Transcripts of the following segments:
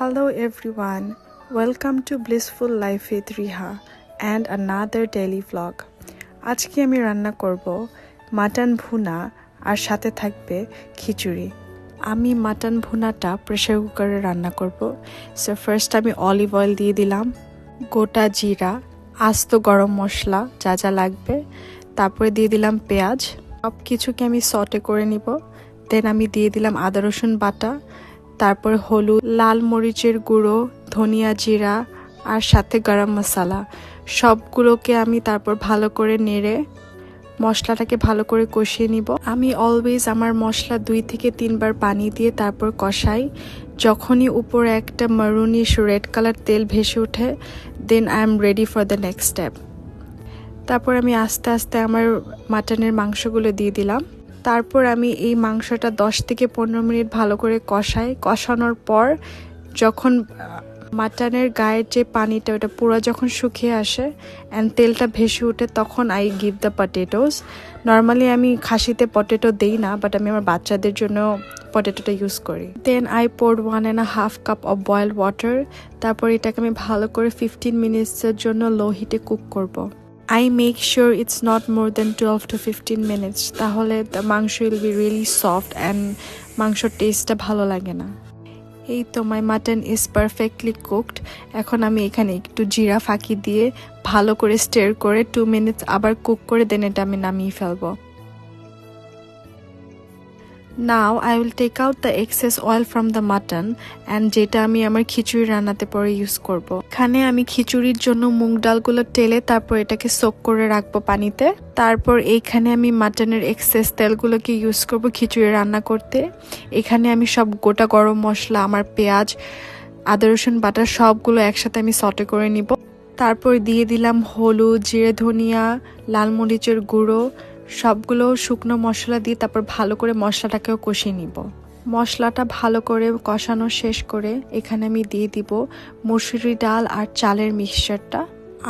Hello everyone, welcome to Blissful Life with Riha and another daily vlog. আজকে আমি রান্না করব মাটন ভুনা আর সাথে থাকবে খিচুড়ি। আমি মাটন ভুনাটা প্রেসার কুকারে রান্না করব। সো ফার্স্ট আমি অলিভ অয়েল দিয়ে দিলাম, গোটা জিরা, আস্ত গরম মশলা যা যা লাগবে, তারপরে দিয়ে দিলাম পেঁয়াজ। সব কিছুকে আমি সটে করে নিব। দেন আমি দিয়ে দিলাম আদা রসুন বাটা, তারপর হলুদ, লাল মরিচের গুঁড়ো, ধনিয়া জিরা আর সাথে গরম মশলা সবগুলোকে আমি তারপর ভালো করে নেড়ে মশলাটাকে ভালো করে কষিয়ে নিব। আমি অলওয়েজ আমার মশলা 2 থেকে 3 বার পানি দিয়ে তারপর কষাই। যখনই উপরে একটা মারুনিশ রেড কালার তেল ভেসে ওঠে, then I am ready for the next step. তারপর আমি আস্তে আস্তে আমার মাটনের মাংসগুলো দিয়ে দিলাম। তারপর আমি এই মাংসটা 10 থেকে 15 মিনিট ভালো করে কষাই। কষানোর পর যখন মাটনের গায়ের যে পানিটা ওটা পুরো যখন শুকিয়ে আসে অ্যান্ড তেলটা ভেসে ওঠে, তখন I give the potatoes. Normally আমি খাসিতে পটেটো দেই না, বাট আমি আমার বাচ্চাদের জন্য পটেটোটা ইউজ করি। Then I poured 1.5 cup of boiled water. তারপর এটাকে আমি ভালো করে 15 মিনিটসের জন্য লো হিটে কুক করব। I make sure it's not more than 12 to 15 minutes, তাহলে the মাংস will be really soft and মাংসর টেস্টটা ভালো লাগে না। এই তো মাই মাটন ইজ পারফেক্টলি কুকড। এখন আমি এখানে একটু জিরা ফাঁকি দিয়ে ভালো করে স্টির করে 2 মিনিটস আবার কুক করে দেন এটা আমি নামিয়ে ফেলবো। Now I will take out the excess oil from the mutton and যেটা আমি আমার খিচুড়ি রান্নাতে পরে ইউজ করব। এখানে আমি খিচুড়ির জন্য মুগ ডালগুলো টেলে তারপর এটাকে সোক করে রাখবো পানিতে। তারপর এইখানে আমি মাটনের এক্সেস তেলগুলোকে ইউজ করব খিচুড়ি রান্না করতে। এখানে আমি সব গোটা গরম মশলা, আমার পেঁয়াজ, আদা রসুন বাটা সবগুলো একসাথে আমি সটে করে নিব। তারপর দিয়ে দিলাম হলুদ, জিরে, ধনিয়া, লাল মরিচের গুঁড়ো, সবগুলো শুকনো মশলা দিয়ে তারপর ভালো করে মশলাটাকেও কষিয়ে নিব। মশলাটা ভালো করে কষানো শেষ করে এখানে আমি দিয়ে দিব মসুরি ডাল আর চালের মিক্সচারটা।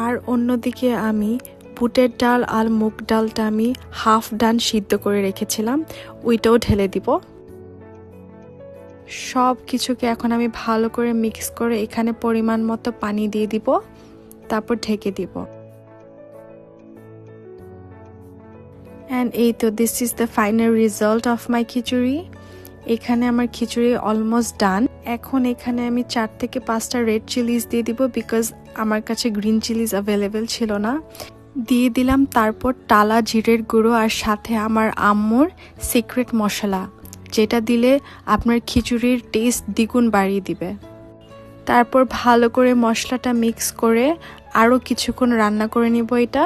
আর অন্যদিকে আমি বুটের ডাল আর মুগ ডালটা আমি হাফ ডান সিদ্ধ করে রেখেছিলাম, ওইটাও ঢেলে দিব। সব কিছুকে এখন আমি ভালো করে মিক্স করে এখানে পরিমাণ মতো পানি দিয়ে দিব, তারপর ঢেকে দিব। And এই তো this is the final result of my khichuri. এখানে আমার খিচুড়ি অলমোস্ট ডান। এখন এখানে আমি 4 থেকে 5টা রেড চিলিজ দিয়ে দিব, বিকজ আমার কাছে গ্রিন চিলিজ অ্যাভেলেবেল ছিল না। দিয়ে দিলাম তারপর টালা জিরের গুঁড়ো আর সাথে আমার আম্মুর সিক্রেট মশলা, যেটা দিলে আপনার খিচুড়ির টেস্ট দ্বিগুণ বাড়িয়ে দিবে। তারপর ভালো করে মশলাটা মিক্স করে আরও কিছুক্ষণ রান্না করে নিব এটা।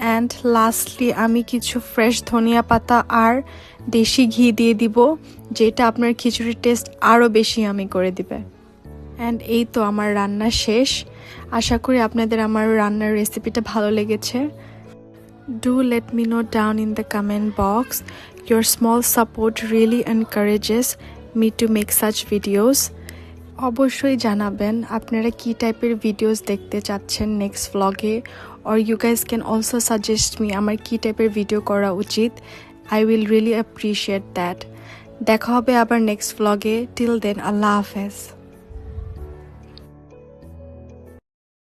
অ্যান্ড লাস্টলি আমি কিছু ফ্রেশ ধনিয়া পাতা আর দেশি ঘি দিয়ে দিব, যেটা আপনার খিচুড়ির টেস্ট আরও বেশি আমি করে দিবে। অ্যান্ড এই তো আমার রান্না শেষ। আশা করি আপনাদের আমার রান্নার রেসিপিটা ভালো লেগেছে। Do let me know down in the comment box. Your small support really encourages me to make such videos. অবশ্যই জানাবেন আপনারা কি টাইপের ভিডিওস দেখতে চাচ্ছেন next ভ্লগে, or you guys can also suggest me আমার কি টাইপের ভিডিও করা উচিত। I will really appreciate that. দেখা হবে আবার নেক্সট ভ্লগে। Till then, আল্লাহ হাফেজ।